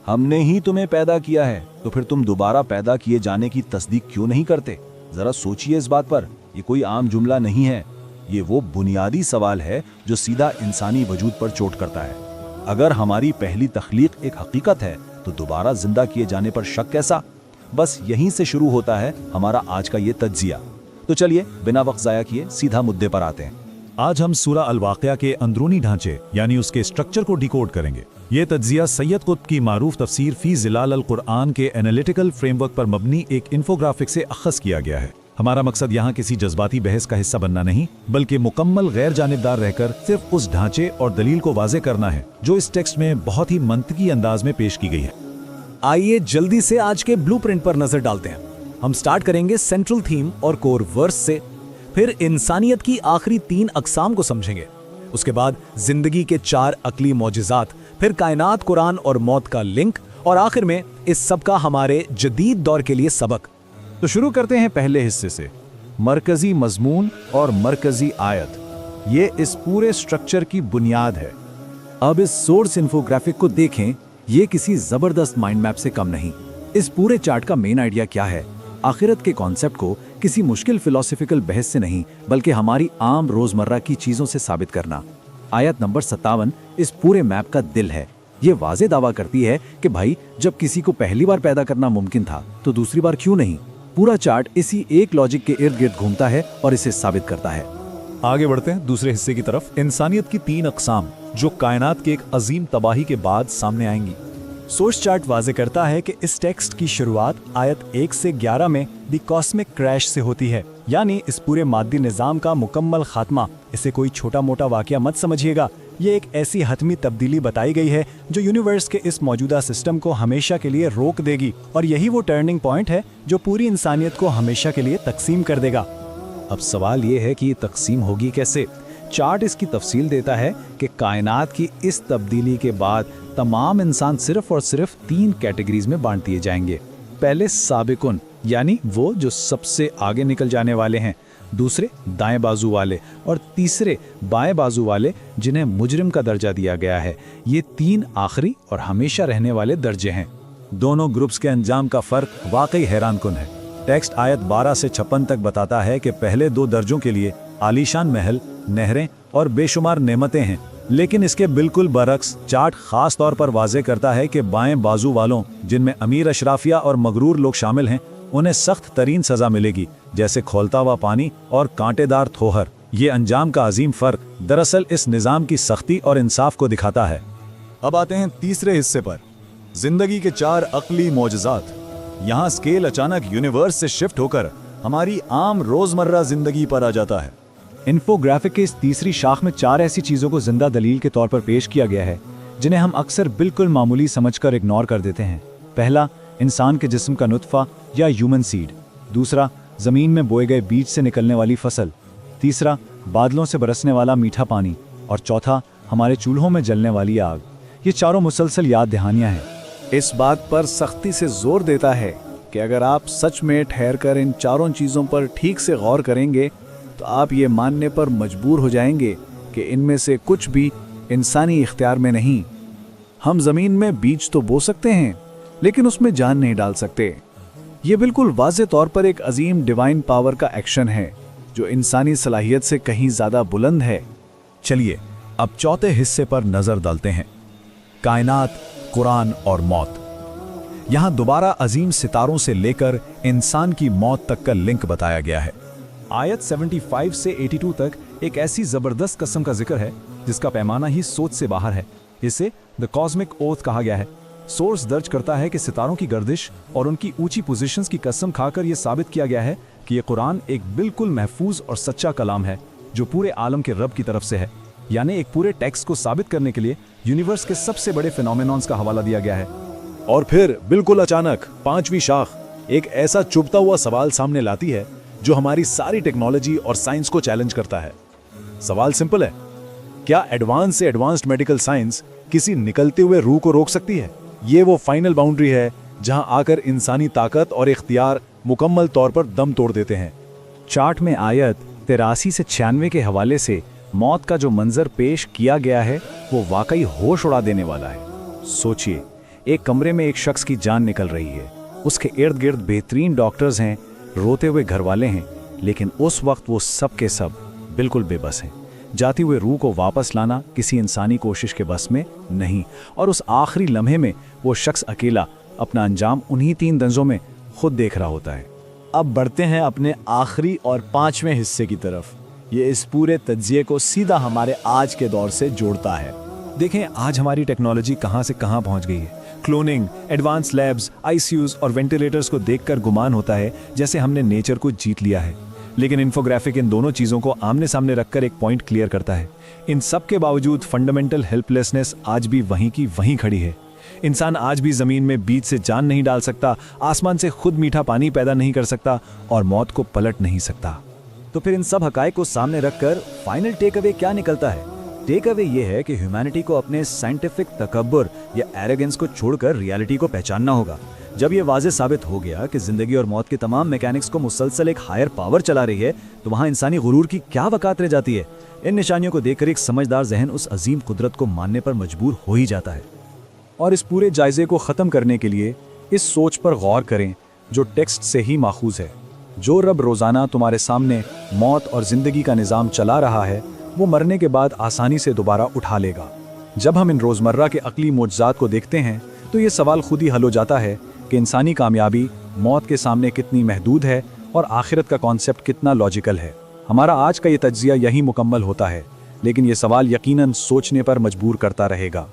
हमने ही तुम्हें पैदा किया है, तो फिर तुम दोबारा पैदा किए जाने की तस्दीक क्यों नहीं करते? जरा सोचिए इस बात पर। ये कोई आम जुमला नहीं है, ये वो बुनियादी सवाल है जो सीधा इंसानी वजूद पर चोट करता है। अगर हमारी पहली तख्लीक एक हकीकत है तो दोबारा जिंदा किए जाने पर शक कैसा? बस यहीं से शुरू होता है हमारा आज का ये तज्जिया। तो चलिए बिना वक्त ज़ाया किए सीधा मुद्दे पर आते हैं। आज हम सूरा अल-वाक़िया के अंदरूनी ढांचे यानी उसके स्ट्रक्चर को डिकोड करेंगे। ये तज्जिया सैयद कुतुब की मारूफ तफसीर फी ज़िलाल अल-कुरआन के एनालिटिकल फ्रेमवर्क पर मबनी एक इन्फोग्राफिक से अख़ज़ किया गया है। हमारा मकसद यहाँ किसी जज्बाती बहस का हिस्सा बनना नहीं, बल्कि मुकम्मल गैर जानिबदार रहकर सिर्फ उस ढांचे और दलील को वाज़े करना है जो इस टेक्स्ट में बहुत ही मंतकी अंदाज में पेश की गई है। आइए जल्दी से आज के ब्लूप्रिंट पर नजर डालते हैं। हम स्टार्ट करेंगे सेंट्रल थीम और कोर वर्स से, फिर इंसानियत की आखिरी 3 अक़साम को समझेंगे, उसके बाद जिंदगी के 4 अक्ली मौजिज़ात, फिर कायनात, कुरान और मौत का लिंक, और आखिर में इस सब का हमारे जदीद दौर के लिए सबक। तो शुरू करते हैं पहले हिस्से से, मरकजी मजमून और मरकजी आयत। ये इस पूरे स्ट्रक्चर की बुनियाद है। अब इस सोर्स इन्फोग्राफिक को देखें, ये किसी जबरदस्त माइंड मैप से कम नहीं। इस पूरे चार्ट का मेन आइडिया क्या है? आखिरत के कॉन्सेप्ट को किसी मुश्किल फिलोसॉफिकल बहस से नहीं, बल्कि हमारी आम रोजमर्रा की चीजों से साबित करना। आयत नंबर 57 इस पूरे मैप का दिल है। ये वाज़े दावा करती है कि भाई जब किसी को पहली बार पैदा करना मुमकिन था तो दूसरी बार क्यों नहीं? पूरा चार्ट इसी एक लॉजिक के इर्द गिर्द घूमता है और इसे साबित करता है। आगे बढ़ते हैं दूसरे हिस्से की तरफ। इंसानियत की 3 अक़साम जो कायनात के एक अजीम तबाही के बाद सामने आएंगी। सोर्स चार्ट वाज़े करता है कि इस टेक्स्ट की शुरुआत आयत 1 से 11 में द कॉस्मिक क्रैश से होती है, यानी इस पूरे मादी निज़ाम का मुकम्मल खात्मा। इसे कोई छोटा मोटा वाक़या मत समझिएगा, ये एक ऐसी हतमी तब्दीली बताई गई है जो यूनिवर्स के इस मौजूदा सिस्टम को हमेशा के लिए रोक देगी, और यही वो टर्निंग पॉइंट है जो पूरी इंसानियत को हमेशा के लिए तकसीम कर देगा। अब सवाल ये है कि ये तकसीम होगी कैसे? चार्ट इसकी तफसील देता है कि कायनात की इस तब्दीली के बाद तमाम इंसान सिर्फ और सिर्फ 3 कैटेगरीज में बांट दिए जाएंगे। पहले साबिकुन, यानी वो जो सबसे आगे निकल जाने वाले हैं, दूसरे दाएं बाजू वाले, और तीसरे बाएं बाजू वाले जिन्हें मुजरिम का दर्जा दिया गया है। ये 3 आखिरी और हमेशा रहने वाले दर्जे हैं। दोनों ग्रुप्स के अंजाम का फर्क वाकई हैरानकुन है। टेक्स्ट आयत 12 से 56 तक बताता है कि पहले 2 दर्जों के लिए आलीशान महल, नहरें और बेशुमार नेमतें हैं, लेकिन इसके बिल्कुल बरक्स चार्ट खास तौर पर वाज़े करता है कि बाएं बाजू वालों, जिनमें अमीर अशराफिया और मगरूर लोग शामिल हैं, उन्हें सख्त तरीन सज़ा मिलेगी, जैसे खौलता हुआ पानी और कांटेदार थोहर। ये अंजाम का अजीम फ़र्क दरअसल इस निज़ाम की सख्ती और इंसाफ को दिखाता है। अब आते हैं तीसरे हिस्से पर, जिंदगी के 4 अक्ली मौजज़ात। यहाँ स्केल अचानक यूनिवर्स से शिफ्ट होकर हमारी आम रोज़मर्रा जिंदगी पर आ जाता है। इन्फोग्राफिक के इस तीसरी शाख में 4 ऐसी चीज़ों को जिंदा दलील के तौर पर पेश किया गया है जिन्हें हम अक्सर बिल्कुल मामूली समझकर इग्नोर कर देते हैं। पहला, इंसान के जिस्म का नुत्फ़ा या ह्यूमन सीड। दूसरा, ज़मीन में बोए गए बीज से निकलने वाली फसल। तीसरा, बादलों से बरसने वाला मीठा पानी। और चौथा, हमारे चूल्हों में जलने वाली आग। ये चारों मुसलसल याद दहानियाँ हैं। इस बात पर सख्ती से जोर देता है कि अगर आप सच में ठहरकर इन चारों चीज़ों पर ठीक से गौर करेंगे तो आप ये मानने पर मजबूर हो जाएंगे कि इनमें से कुछ भी इंसानी इख्तियार में नहीं। हम ज़मीन में बीज तो बो सकते हैं, लेकिन उसमें जान नहीं डाल सकते। ये बिल्कुल वाज़े तौर पर एक अजीम डिवाइन पावर का एक्शन है जो इंसानी सलाहियत से कहीं ज़्यादा बुलंद है। चलिए अब चौथे हिस्से पर नज़र डालते हैं, कायनात, कुरान और मौत। यहाँ दोबारा अजीम सितारों से लेकर इंसान की मौत तक का लिंक बताया गया है। आयत 75 से 82 तक एक ऐसी जबरदस्त कसम का जिक्र है जिसका पैमाना ही सोच से बाहर है। इसे द कॉस्मिक ओथ कहा गया है। सोर्स दर्ज करता है कि सितारों की गर्दिश और उनकी ऊंची पोजीशंस की कसम खाकर यह साबित किया गया है कि यह कुरान एक बिल्कुल महफूज और सच्चा कलाम है जो पूरे आलम के रब की तरफ से है। यानी एक पूरे टेक्स्ट को साबित करने के लिए यूनिवर्स के सबसे बड़े फिनोमेनॉन्स का हवाला दिया गया है। और फिर बिल्कुल अचानक 5वीं शाख एक ऐसा चुभता हुआ सवाल सामने लाती है जो हमारी सारी टेक्नोलॉजी और साइंस को चैलेंज करता है। सवाल सिंपल है, क्या एडवांस से एडवांस्ड मेडिकल साइंस किसी निकलते हुए रूह को रोक सकती है? ये वो फाइनल बाउंड्री है जहां आकर इंसानी ताकत और इख्तियार मुकम्मल तौर पर दम तोड़ देते हैं। चार्ट में आयत 83 से 96 के हवाले से मौत का जो मंजर पेश किया गया है वो वाकई होश उड़ा देने वाला है। सोचिए, एक कमरे में एक शख्स की जान निकल रही है, उसके इर्द गिर्द बेहतरीन डॉक्टर्स हैं, रोते हुए घर वाले हैं, लेकिन उस वक्त वो सब के सब बिल्कुल बेबस हैं। जाती हुए रूह को वापस लाना किसी इंसानी कोशिश के बस में नहीं, और उस आखिरी लम्हे में वो शख्स अकेला अपना अंजाम उन्हीं 3 दंजों में खुद देख रहा होता है। अब बढ़ते हैं अपने आखिरी और 5वें हिस्से की तरफ। ये इस पूरे तज्जिए को सीधा हमारे आज के दौर से जोड़ता है। देखें आज हमारी टेक्नोलॉजी कहां से कहां पहुंच गई है। क्लोनिंग, एडवांस लैब्स, आईसीयूज और वेंटिलेटर्स को देखकर गुमान होता है जैसे हमने नेचर को जीत लिया है, लेकिन इन्फोग्राफिक इन दोनों चीजों को आमने सामने रखकर एक पॉइंट क्लियर करता है। इन सब के बावजूद फंडामेंटल हेल्पलेसनेस आज भी वहीं की वहीं खड़ी है। इंसान आज भी जमीन में बीज से जान नहीं डाल सकता, आसमान से खुद मीठा पानी पैदा नहीं कर सकता और मौत को पलट नहीं सकता। तो फिर इन सब हकायक को सामने रखकर फाइनल टेक अवे क्या निकलता है? टेक अवे ये है कि ह्यूमैनिटी को अपने साइंटिफिक तकब्बुर या एरोगेंस को छोड़कर रियलिटी को पहचानना होगा। जब ये वाज़ेह साबित हो गया कि जिंदगी और मौत की तमाम मैकेनिक्स को मुसलसल एक हायर पावर चला रही है, तो वहाँ इंसानी गुरूर की क्या वकात रह जाती है? इन निशानियों को देखकर एक समझदार जहन उस अजीम कुदरत को मानने पर मजबूर हो ही जाता है। और इस पूरे जायजे को ख़त्म करने के लिए इस सोच पर गौर करें जो टेक्स्ट से ही माखूज है। जो रब रोज़ाना तुम्हारे सामने मौत और ज़िंदगी का निज़ाम चला रहा है, वो मरने के बाद आसानी से दोबारा उठा लेगा। जब हम इन रोज़मर्रा के अक़ली मोजज़ात को देखते हैं तो ये सवाल खुद ही हल हो जाता है कि इंसानी कामयाबी मौत के सामने कितनी महदूद है और आखिरत का कॉन्सेप्ट कितना लॉजिकल है। हमारा आज का ये तज्ज़िया यही मुकम्मल होता है, लेकिन ये सवाल यकीनन सोचने पर मजबूर करता रहेगा।